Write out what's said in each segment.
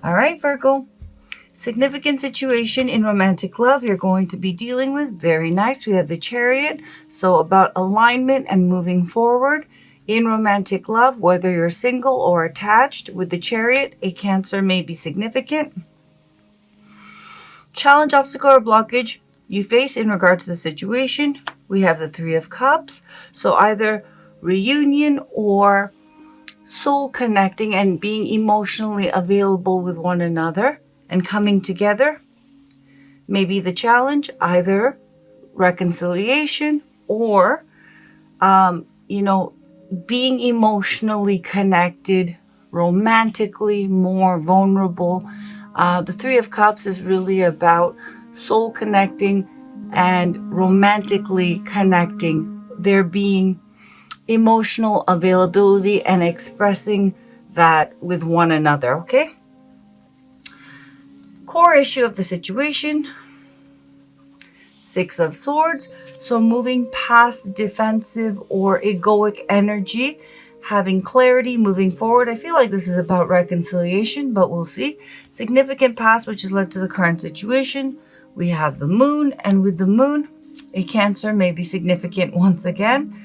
All right, Virgo. Significant situation in romantic love you're going to be dealing with. Very nice. We have the Chariot. So about alignment and moving forward in romantic love, whether you're single or attached. With the Chariot, a Cancer may be significant. Challenge, obstacle, or blockage you face in regard to the situation. We have the Three of Cups. So either reunion or soul connecting and being emotionally available with one another and coming together. Maybe the challenge, either reconciliation or, being emotionally connected, romantically more vulnerable. The Three of Cups is really about soul connecting and romantically connecting. There being emotional availability and expressing that with one another, okay? Core issue of the situation, Six of Swords. So moving past defensive or egoic energy, having clarity, moving forward. I feel like this is about reconciliation, but we'll see. Significant past, which has led to the current situation. We have the Moon, and with the Moon, a Cancer may be significant once again.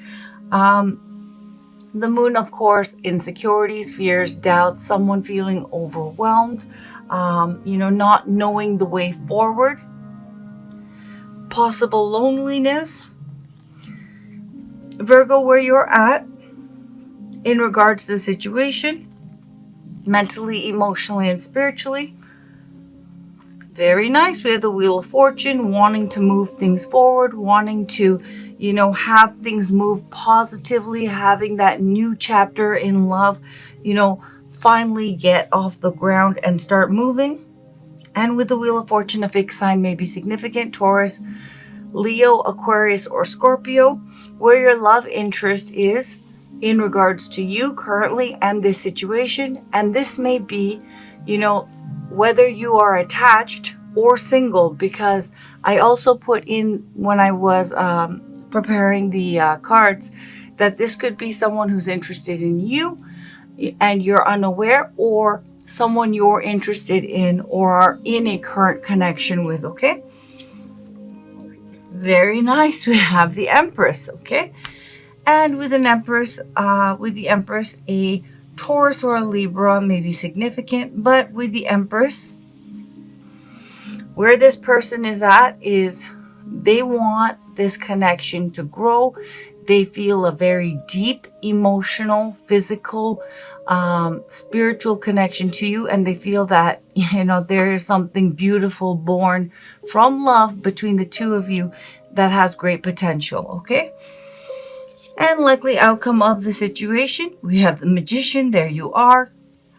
The Moon, of course, insecurities, fears, doubts, someone feeling overwhelmed, not knowing the way forward, possible loneliness. Virgo, where you're at in regards to the situation, mentally, emotionally, and spiritually. Very nice. We have the Wheel of Fortune, wanting to move things forward, wanting to, have things move positively, having that new chapter in love, finally get off the ground and start moving. And with the Wheel of Fortune, a fixed sign may be significant. Taurus, Leo, Aquarius, or Scorpio, where your love interest is in regards to you currently and this situation. And this may be, whether you are attached or single, because I also put in when I was preparing the cards that this could be someone who's interested in you and you're unaware, or someone you're interested in or are in a current connection with, okay? Very nice. We have the Empress, okay? And with an Empress, a Taurus or a Libra may be significant, but with the Empress, where this person is at is they want this connection to grow. They feel a very deep emotional, physical, spiritual connection to you, and they feel that, there is something beautiful born from love between the two of you that has great potential, okay? And likely outcome of the situation, we have the Magician. There you are.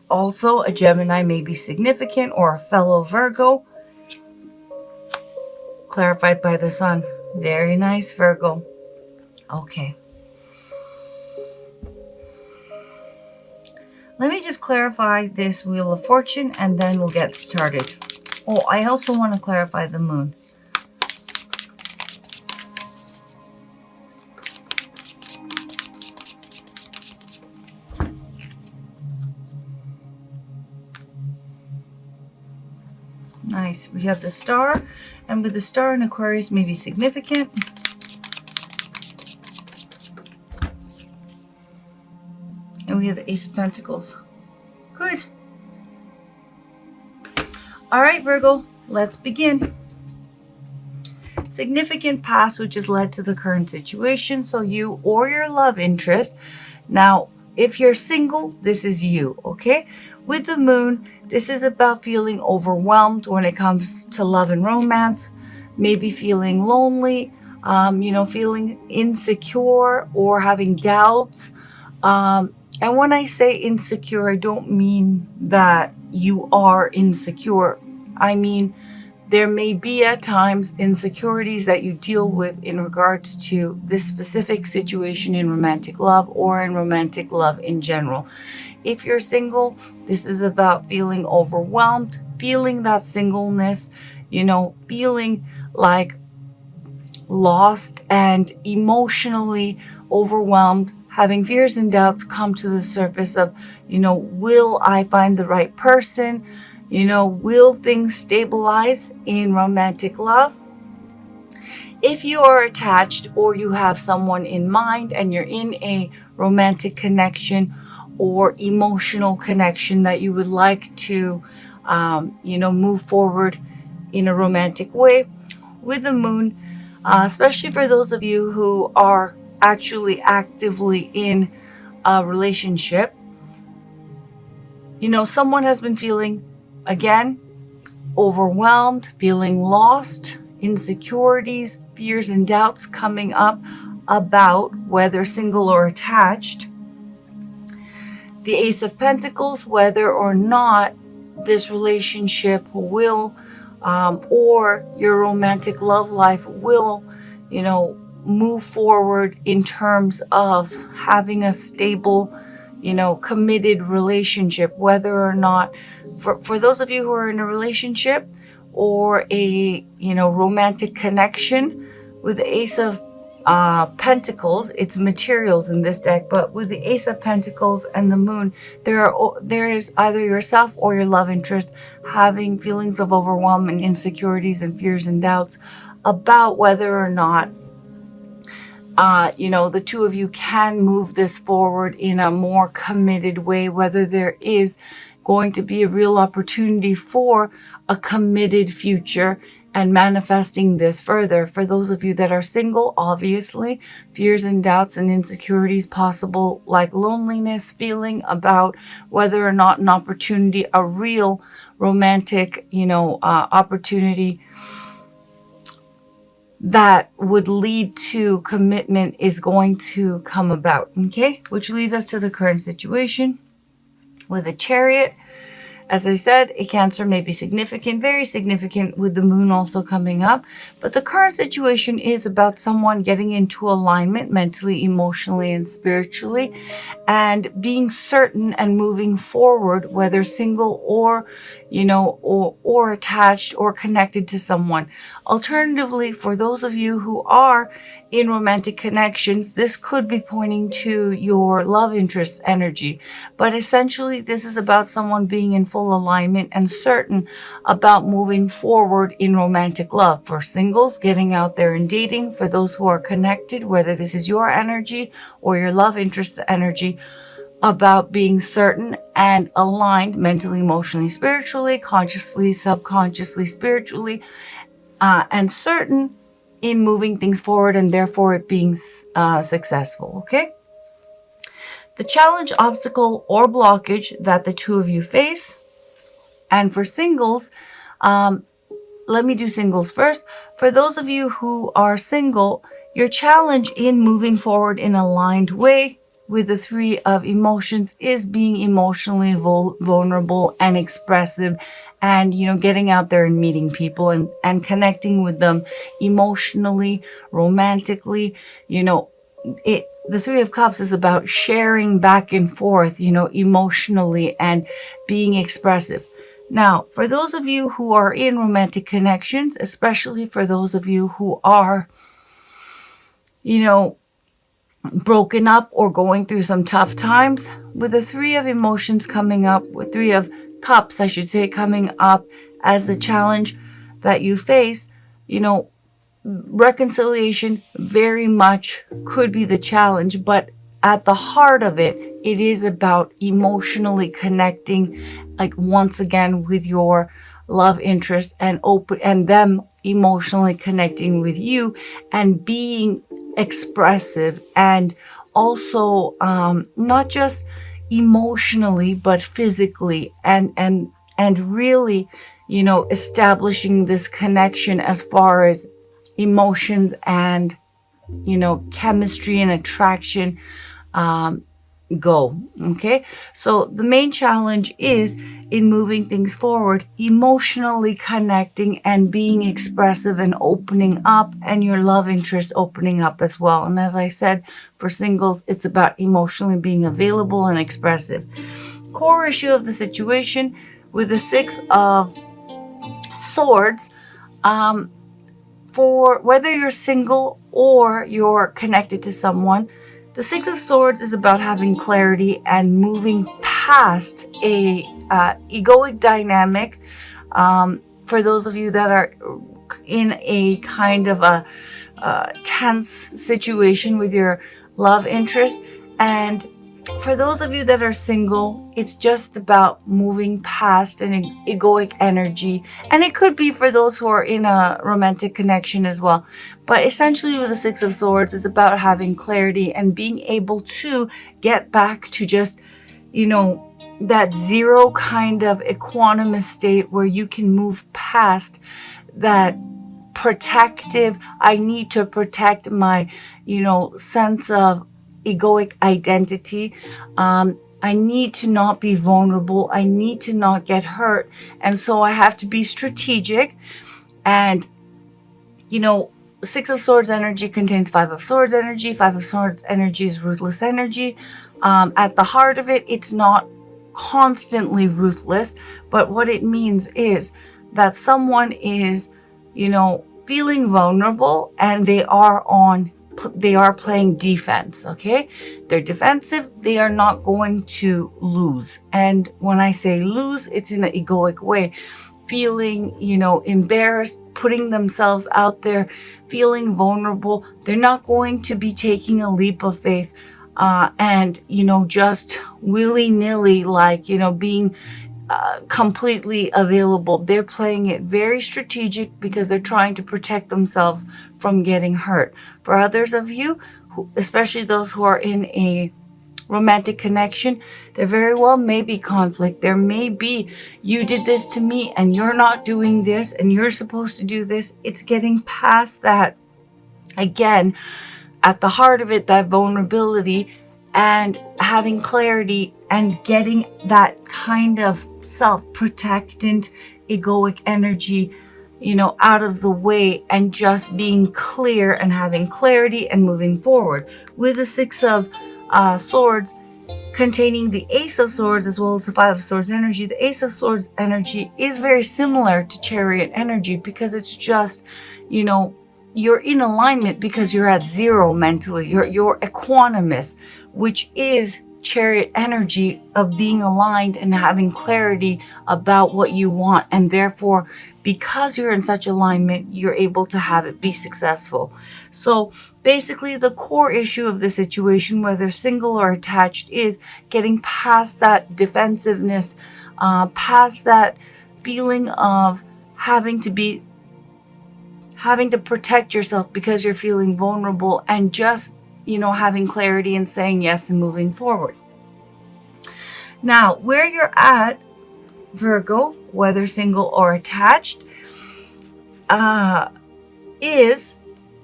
Also, a Gemini may be significant, or a fellow Virgo. Clarified by the Sun. Very nice, Virgo. Okay. Let me just clarify this Wheel of Fortune, and then we'll get started. Oh, I also want to clarify the Moon. Nice. We have the Star, and with the Star in Aquarius may be significant. And we have the Ace of Pentacles. Good. All right, Virgo, let's begin. Significant past, which has led to the current situation. So you or your love interest. Now, if you're single, this is you, okay? With the Moon, this is about feeling overwhelmed when it comes to love and romance. Maybe feeling lonely, feeling insecure or having doubts. And when I say insecure, I don't mean that you are insecure. I mean, there may be at times insecurities that you deal with in regards to this specific situation in romantic love or in romantic love in general. If you're single, this is about feeling overwhelmed, feeling that singleness, feeling like lost and emotionally overwhelmed, having fears and doubts come to the surface of, will I find the right person? Will things stabilize in romantic love? If you are attached or you have someone in mind and you're in a romantic connection or emotional connection that you would like to, move forward in a romantic way with the moon, especially for those of you who are actually actively in a relationship, someone has been feeling, again, overwhelmed, feeling lost, insecurities, fears, and doubts coming up about whether single or attached. The Ace of Pentacles, whether or not this relationship will, or your romantic love life will, move forward in terms of having a stable, committed relationship, whether or not, for those of you who are in a relationship or a, romantic connection with the Ace of Pentacles, it's materials in this deck, but with the Ace of Pentacles and the Moon, there is either yourself or your love interest having feelings of overwhelm and insecurities and fears and doubts about whether or not the two of you can move this forward in a more committed way, whether there is going to be a real opportunity for a committed future and manifesting this further. For those of you that are single, obviously, fears and doubts and insecurities possible, like loneliness, feeling about whether or not an opportunity, a real romantic, opportunity that would lead to commitment is going to come about, okay? Which leads us to the current situation with a Chariot. As I said, a Cancer may be significant, very significant, with the Moon also coming up. But the current situation is about someone getting into alignment mentally, emotionally, and spiritually, and being certain and moving forward, whether single or, or attached or connected to someone. Alternatively, for those of you who are in romantic connections, this could be pointing to your love interest energy. But essentially, this is about someone being in full alignment and certain about moving forward in romantic love. For singles, getting out there and dating. For those who are connected, whether this is your energy or your love interest energy, about being certain and aligned mentally, emotionally, spiritually, consciously, subconsciously, spiritually, and certain in moving things forward and therefore it being successful, okay? The challenge, obstacle, or blockage that the two of you face. And for singles, let me do singles first. For those of you who are single, your challenge in moving forward in an aligned way with the Three of Emotions is being emotionally vulnerable and expressive, and getting out there and meeting people and connecting with them emotionally, romantically. The Three of Cups is about sharing back and forth, emotionally and being expressive. Now, for those of you who are in romantic connections, especially for those of you who are, broken up or going through some tough times, with the Three of Emotions coming up, with Three of Cups, I should say, coming up as the challenge that you face, reconciliation very much could be the challenge, but at the heart of it, it is about emotionally connecting, like once again with your love interest and them emotionally connecting with you and being expressive, and also not just emotionally but physically and really establishing this connection as far as emotions and chemistry and attraction go. Okay, so the main challenge is in moving things forward, emotionally connecting and being expressive and opening up, and your love interest opening up as well. And as I said, for singles, it's about emotionally being available and expressive. Core issue of the situation with the Six of Swords, for whether you're single or you're connected to someone, the Six of Swords is about having clarity and moving past a egoic dynamic. For those of you that are in a kind of a tense situation with your love interest, and for those of you that are single, it's just about moving past an egoic energy. And it could be for those who are in a romantic connection as well. But essentially with the Six of Swords, it's about having clarity and being able to get back to just, that zero kind of equanimous state where you can move past that protective, I need to protect my, sense of egoic identity. I need to not be vulnerable. I need to not get hurt. And so I have to be strategic. And, Six of Swords energy contains Five of Swords energy. Five of Swords energy is ruthless energy. At the heart of it, it's not constantly ruthless, but what it means is that someone is, feeling vulnerable and they are playing defense, okay? They're defensive. They are not going to lose. And when I say lose, it's in an egoic way. Feeling, embarrassed, putting themselves out there, feeling vulnerable. They're not going to be taking a leap of faith and, just willy-nilly, being completely available. They're playing it very strategic because they're trying to protect themselves from getting hurt. For others of you, especially those who are in a romantic connection, there very well may be conflict. There may be, you did this to me and you're not doing this and you're supposed to do this. It's getting past that. Again, at the heart of it, that vulnerability and having clarity and getting that kind of self-protectant, egoic energy, out of the way and just being clear and having clarity and moving forward. With the Six of Swords containing the Ace of Swords as well as the Five of Swords energy, the Ace of Swords energy is very similar to Chariot energy because it's just, you're in alignment because you're at zero mentally. You're equanimous, which is Chariot energy of being aligned and having clarity about what you want. And therefore, because you're in such alignment, you're able to have it be successful. So basically, the core issue of the situation, whether single or attached, is getting past that defensiveness, past that feeling of having to protect yourself because you're feeling vulnerable, and just, having clarity and saying yes and moving forward. Now, where you're at, Virgo, whether single or attached, is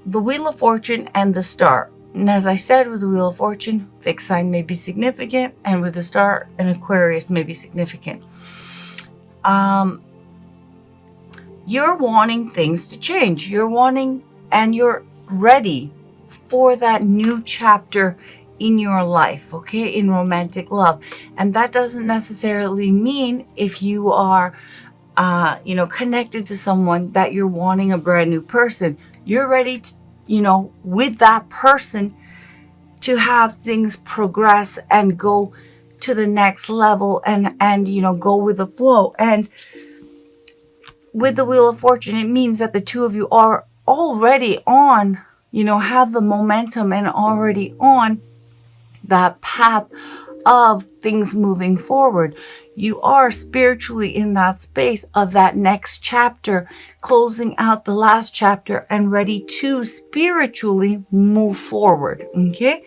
the Wheel of Fortune and the Star. And as I said, with the Wheel of Fortune, fixed sign may be significant, and with the Star, an Aquarius may be significant. You're wanting things to change. You're wanting, and you're ready for that new chapter in your life, okay, in romantic love. And that doesn't necessarily mean if you are, connected to someone that you're wanting a brand new person. You're ready to, with that person to have things progress and go to the next level and go with the flow. And with the Wheel of Fortune, it means that the two of you are already on, have the momentum and already on that path of things moving forward. You are spiritually in that space of that next chapter, closing out the last chapter and ready to spiritually move forward. Okay.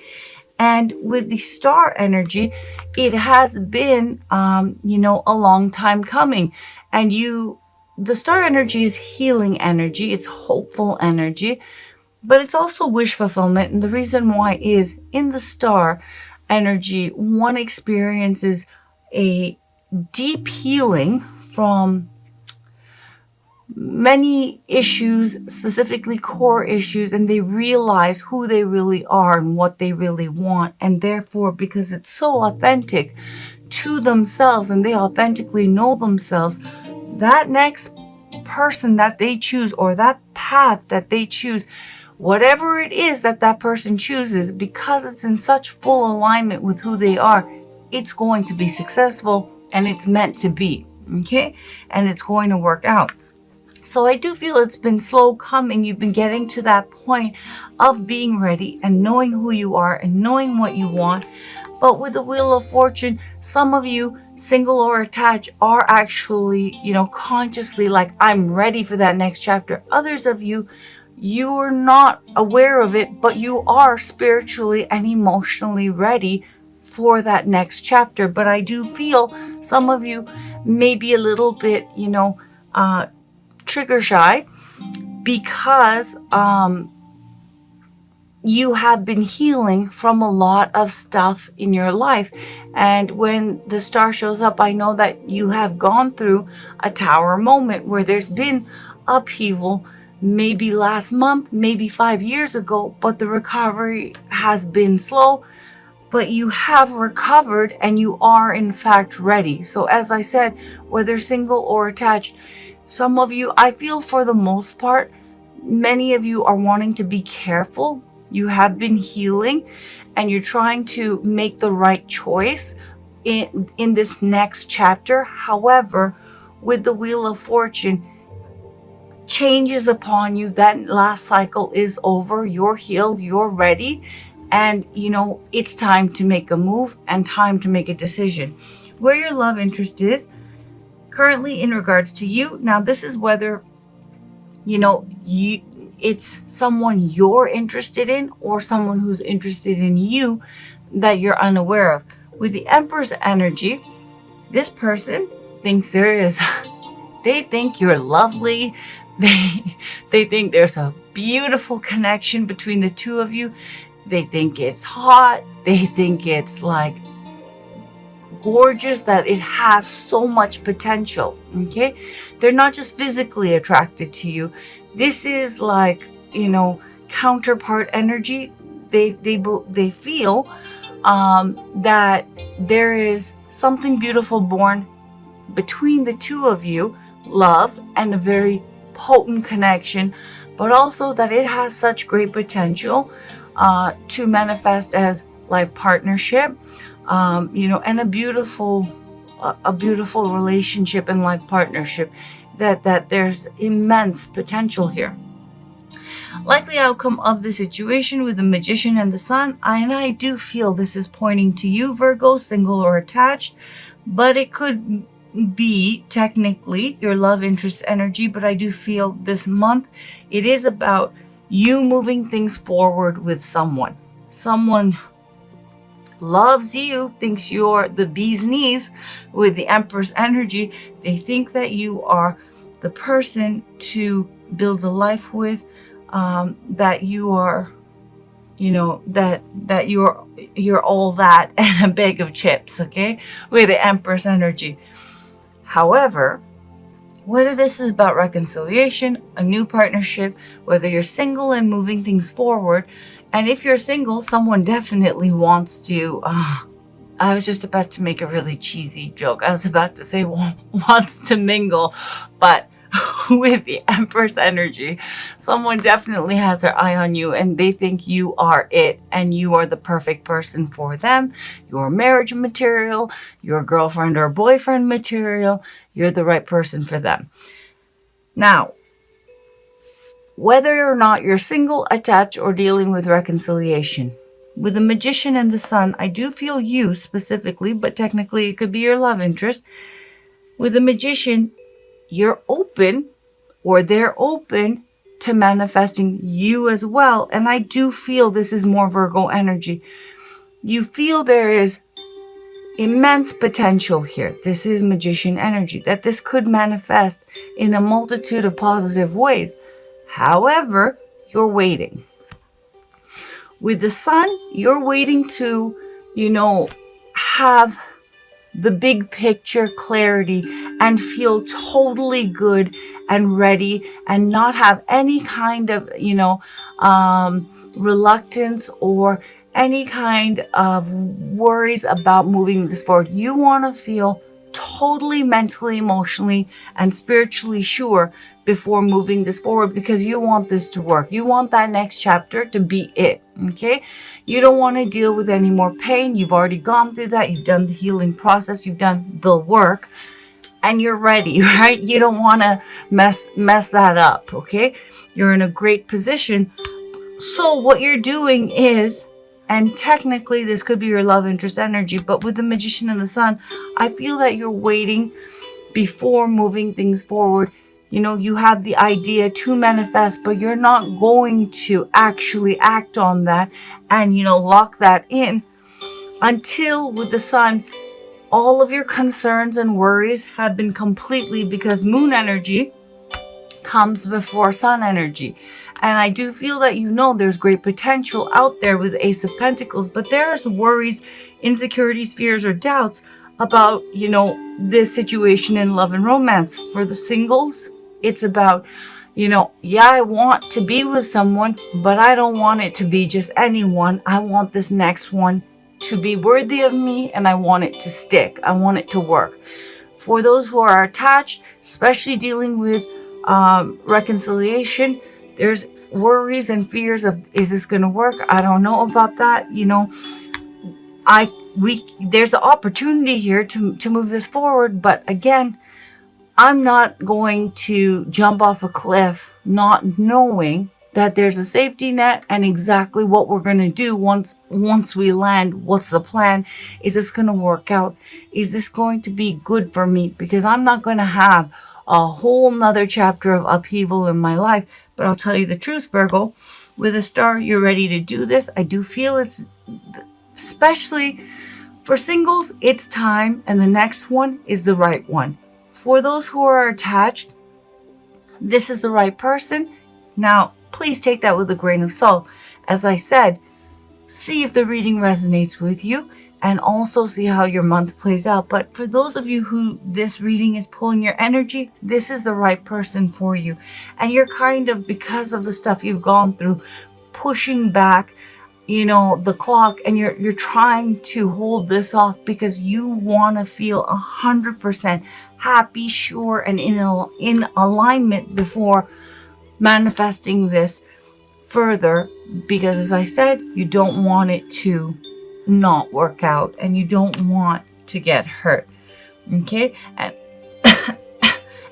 And with the Star energy, it has been, a long time coming. And the Star energy is healing energy. It's hopeful energy. But it's also wish fulfillment. And the reason why is in the Star energy, one experiences a deep healing from many issues, specifically core issues, and they realize who they really are and what they really want. And therefore, because it's so authentic to themselves and they authentically know themselves, that next person that they choose or that path that they choose, whatever it is that person chooses, because it's in such full alignment with who they are, it's going to be successful and it's meant to be, okay? And it's going to work out. So I do feel it's been slow coming. You've been getting to that point of being ready and knowing who you are and knowing what you want. But with the Wheel of Fortune, some of you, single or attached, are actually, consciously like, I'm ready for that next chapter. Others of you, you are not aware of it, but you are spiritually and emotionally ready for that next chapter. But I do feel some of you may be a little bit, trigger shy because you have been healing from a lot of stuff in your life. And when the star shows up, I know that you have gone through a tower moment where there's been upheaval, maybe last month, maybe 5 years ago, but the recovery has been slow. But you have recovered and you are in fact ready. So as I said, whether single or attached, some of you, I feel for the most part, many of you are wanting to be careful. You have been healing and you're trying to make the right choice in this next chapter. However, with the Wheel of Fortune, changes upon you. That last cycle is over. You're healed. You're ready. And, it's time to make a move and time to make a decision. Where your love interest is currently in regards to you. Now, this is whether, it's someone you're interested in or someone who's interested in you that you're unaware of. With the Empress energy, this person thinks they think you're lovely. They think there's a beautiful connection between the two of you. They think it's hot. They think it's like gorgeous, that it has so much potential. Okay, they're not just physically attracted to you. This is like, counterpart energy. They feel that there is something beautiful born between the two of you, love and a very potent connection, but also that it has such great potential to manifest as life partnership, and a beautiful relationship and life partnership, that there's immense potential here. Likely outcome of the situation with the Magician and the Sun, I do feel this is pointing to you, Virgo, single or attached, but it could be technically your love interest energy. But I do feel this month it is about you moving things forward with someone. Someone loves you, thinks you're the bee's knees with the Empress energy. They think that you are the person to build a life with, that you are, that you're all that and a bag of chips, okay, with the Empress energy. However, whether this is about reconciliation, a new partnership, whether you're single and moving things forward, and if you're single, someone definitely wants to, I was just about to make a really cheesy joke. I was about to say wants to mingle, but with the Empress energy, someone definitely has their eye on you and they think you are it and you are the perfect person for them. You're marriage material, you're girlfriend or boyfriend material, you're the right person for them. Now, whether or not you're single, attached, or dealing with reconciliation, with the Magician and the Sun, I do feel you specifically, but technically it could be your love interest. With the Magician, you're open, or they're open to manifesting you as well. And I do feel this is more Virgo energy. You feel there is immense potential here. This is Magician energy, that this could manifest in a multitude of positive ways. However, you're waiting. With the Sun, you're waiting to, have the big picture clarity and feel totally good and ready and not have any kind of, reluctance or any kind of worries about moving this forward. You want to feel totally mentally, emotionally, and spiritually sure before moving this forward, because you want this to work. You want that next chapter to be it, okay? You don't want to deal with any more pain. You've already gone through that. You've done the healing process. You've done the work, and you're ready, right? You don't want to mess that up, okay? You're in a great position. So what you're doing is, and technically this could be your love interest energy, but with the Magician and the Sun, I feel that you're waiting before moving things forward. You know, you have the idea to manifest, but you're not going to actually act on that and, you know, lock that in until with the Sun, all of your concerns and worries have been completely, because Moon energy comes before Sun energy. And I do feel that, you know, there's great potential out there with Ace of Pentacles, but there's worries, insecurities, fears, or doubts about, you know, this situation in love and romance. For the singles, it's about, you know, yeah, I want to be with someone, but I don't want it to be just anyone. I want this next one to be worthy of me, and I want it to stick. I want it to work. For those who are attached, especially dealing with reconciliation, there's worries and fears of, is this going to work? I don't know about that. You know, there's an opportunity here to move this forward, but again, I'm not going to jump off a cliff not knowing that there's a safety net and exactly what we're going to do once we land. What's the plan? Is this going to work out? Is this going to be good for me? Because I'm not going to have a whole nother chapter of upheaval in my life. But I'll tell you the truth, Virgo, with a star, you're ready to do this. I do feel it's, especially for singles, it's time, and the next one is the right one. For those who are attached, this is the right person. Now, please take that with a grain of salt. As I said, see if the reading resonates with you, and also see how your month plays out. But for those of you who this reading is pulling your energy, this is the right person for you. And you're kind of, because of the stuff you've gone through, pushing back, you know, the clock, and you're trying to hold this off because you want to feel 100% happy, sure, and in alignment before manifesting this further, because as I said, you don't want it to not work out and you don't want to get hurt, okay?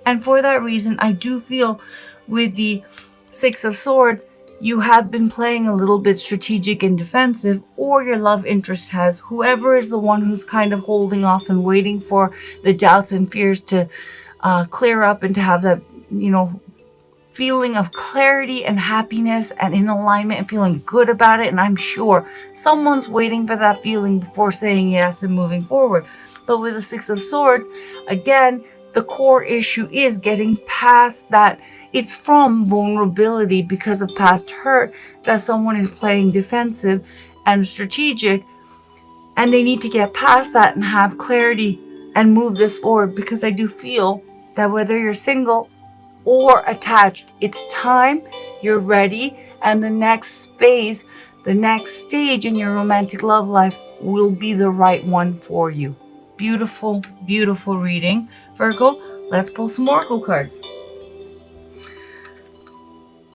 And for that reason, I do feel with the Six of Swords, you have been playing a little bit strategic and defensive, or your love interest has. Whoever is the one who's kind of holding off and waiting for the doubts and fears to clear up, and to have that, you know, feeling of clarity and happiness and in alignment and feeling good about it. And I'm sure someone's waiting for that feeling before saying yes and moving forward. But with the Six of Swords, again, the core issue is getting past that. It's from vulnerability because of past hurt that someone is playing defensive and strategic, and they need to get past that and have clarity and move this forward. Because I do feel that whether you're single or attached, it's time, you're ready, and the next phase, the next stage in your romantic love life will be the right one for you. Beautiful, beautiful reading, Virgo. Let's pull some oracle cards.